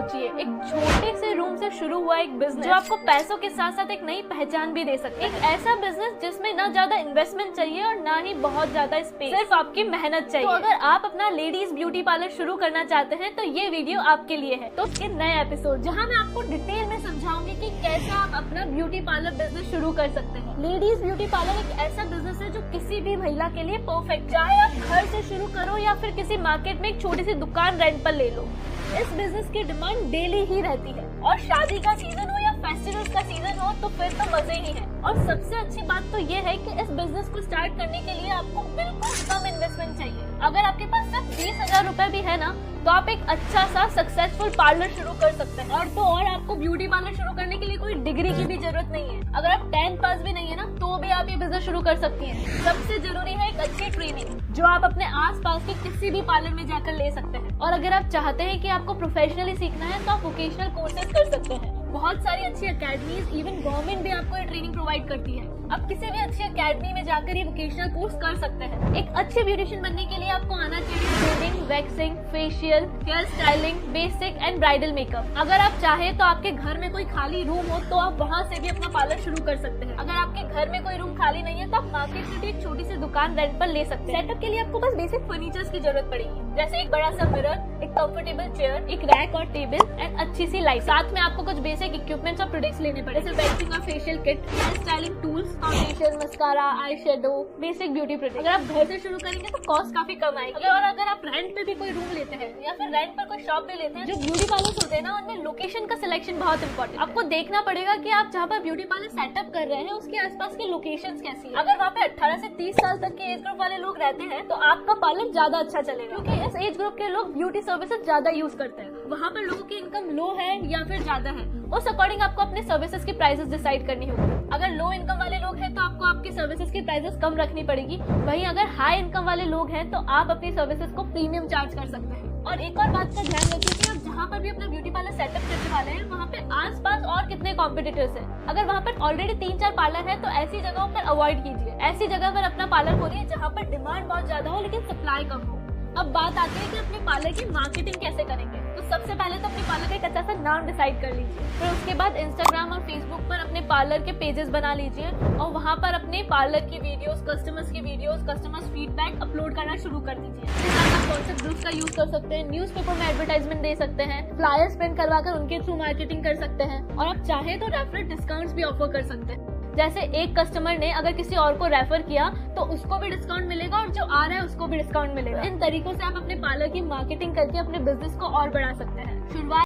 सोचिए, एक छोटे से रूम से शुरू हुआ एक बिजनेस जो आपको पैसों के साथ साथ एक नई पहचान भी दे सकता है। एक ऐसा बिजनेस जिसमें ना ज्यादा इन्वेस्टमेंट चाहिए और ना ही बहुत ज्यादा स्पेस, सिर्फ आपकी मेहनत चाहिए। तो अगर आप अपना लेडीज ब्यूटी पार्लर शुरू करना चाहते हैं तो ये वीडियो आपके लिए है। तो इसके नए एपिसोड जहाँ मैं आपको डिटेल में समझाऊंगी कि कैसे आप अपना ब्यूटी पार्लर बिजनेस शुरू कर सकते हैं। लेडीज ब्यूटी पार्लर एक ऐसा बिजनेस है जो किसी भी महिला के लिए परफेक्ट, चाहे आप घर से शुरू करो या फिर किसी मार्केट में एक छोटी सी दुकान रेंट पर ले लो। इस बिजनेस की डिमांड डेली ही रहती है और शादी का सीजन हो या फेस्टिवल्स का सीजन हो तो फिर तो मजे ही है। और सबसे अच्छी बात तो ये है कि इस बिजनेस को स्टार्ट करने के लिए आपको बिल्कुल कम इन्वेस्टमेंट चाहिए। अगर आपके पास सिर्फ 20,000 रुपए भी है ना तो आप एक अच्छा सा सक्सेसफुल पार्लर शुरू कर सकते हैं। और तो और आपको ब्यूटी पार्लर शुरू करने के लिए कोई डिग्री की भी जरूरत नहीं है। अगर आप 10th पास भी नहीं है ना तो भी आप ये बिजनेस शुरू कर सकती हैं। सबसे जरूरी है एक अच्छी ट्रेनिंग जो आप अपने आसपास के किसी भी पार्लर में जाकर ले सकते हैं। और अगर आप चाहते हैं कि आपको प्रोफेशनली सीखना है तो आप वोकेशनल कोर्सेज कर सकते हैं। बहुत सारी अच्छी अकेडमीज, इवन गवर्नमेंट भी आपको ये ट्रेनिंग प्रोवाइड करती है। आप किसी भी अच्छी अकेडमी में जाकर ये वोकेशनल कोर्स कर सकते हैं। एक अच्छे ब्यूटिशियन बनने के लिए आपको आना चाहिए threading, waxing, facial, hair styling, basic and bridal makeup. अगर आप चाहे तो आपके घर में कोई खाली रूम हो तो आप वहाँ से भी अपना पार्लर शुरू कर सकते हैं। अगर आपके घर में कोई रूम खाली नहीं है तो आप मार्केट में भी एक छोटी सी दुकान रेंट पर ले सकते हैं। सेटअप के लिए आपको बस बेसिक फर्नीचर्स की जरूरत पड़ेगी, जैसे एक बड़ा सा मिरर, एक कंफर्टेबल चेयर, एक रैक और टेबल एंड अच्छी सी लाइट। साथ में आपको कुछ बेसिक इक्विपमेंट्स और प्रोडक्ट्स लेने पड़े, जैसे वैक्सिंग और facial kit, hair styling tools, foundation, mascara, eye shadow, basic beauty product. अगर आप घर से शुरू करेंगे तो कॉस्ट काफी कम आएगी। और अगर आप रेंट पे भी कोई रूम लेते हैं या फिर रेंट पर कोई शॉप भी लेते हैं, जो ब्यूटी पार्लर होते हैं ना उनमें लोकेशन का सिलेक्शन बहुत इंपॉर्टेंट। आपको देखना पड़ेगा कि आप जहाँ पर ब्यूटी पार्लर सेटअप कर रहे हैं उसके आसपास की लोकेशंस कैसी है। अगर वहाँ पे 18 से 30 साल तक के एज ग्रुप वाले लोग रहते हैं तो आपका पार्लर ज्यादा अच्छा चलेगा, क्योंकि इस एज ग्रुप के लोग ब्यूटी सर्विसेज ज्यादा यूज करते हैं। वहाँ पर लोगों की इनकम लो है या फिर ज्यादा है, उस अकॉर्डिंग आपको अपने सर्विसेज की प्राइसेस डिसाइड करनी होगी। अगर लो इनकम वाले लोग हैं तो आपको आपकी सर्विसेज की प्राइसेस कम रखनी पड़ेगी। वहीं अगर हाई इनकम वाले लोग हैं तो आप अपनी सर्विसेज को प्रीमियम चार्ज कर सकते हैं। और एक और बात का ध्यान रखिए कि आप जहाँ पर भी अपना ब्यूटी पार्लर सेटअप करने वाले हैं वहाँ पे आसपास और कितने कॉम्पिटिटर्स हैं। अगर वहाँ पर ऑलरेडी 3-4 पार्लर है तो ऐसी जगहों पर अवॉइड कीजिए। ऐसी जगह पर अपना पार्लर खोलिए जहाँ पर डिमांड बहुत ज्यादा हो लेकिन सप्लाई कम हो। अब बात आती है कि अपने पार्लर की मार्केटिंग कैसे करेंगे। तो सबसे पहले तो अपने पार्लर का एक अच्छा सा नाम डिसाइड कर लीजिए। फिर उसके बाद इंस्टाग्राम और फेसबुक पर अपने पार्लर के पेजेस बना लीजिए और वहाँ पर अपने पार्लर की वीडियोस, कस्टमर्स की वीडियोस, कस्टमर्स फीडबैक अपलोड करना शुरू कर दीजिए। आप व्हाट्सएप ग्रुप्स का यूज कर सकते हैं, न्यूज़पेपर में एडवर्टाइजमेंट दे सकते हैं, फ्लायर्स प्रिंट करवाकर उनके थ्रू मार्केटिंग कर सकते हैं। और आप चाहे तो रेफरल डिस्काउंट्स भी ऑफर कर सकते हैं। जैसे एक कस्टमर ने अगर किसी और को रेफर किया तो उसको भी डिस्काउंट मिलेगा और जो आ रहा है उसको भी डिस्काउंट मिलेगा। इन तरीकों से आप अपने पार्लर की मार्केटिंग करके अपने बिजनेस को और बढ़ा सकते हैं। शुरुआत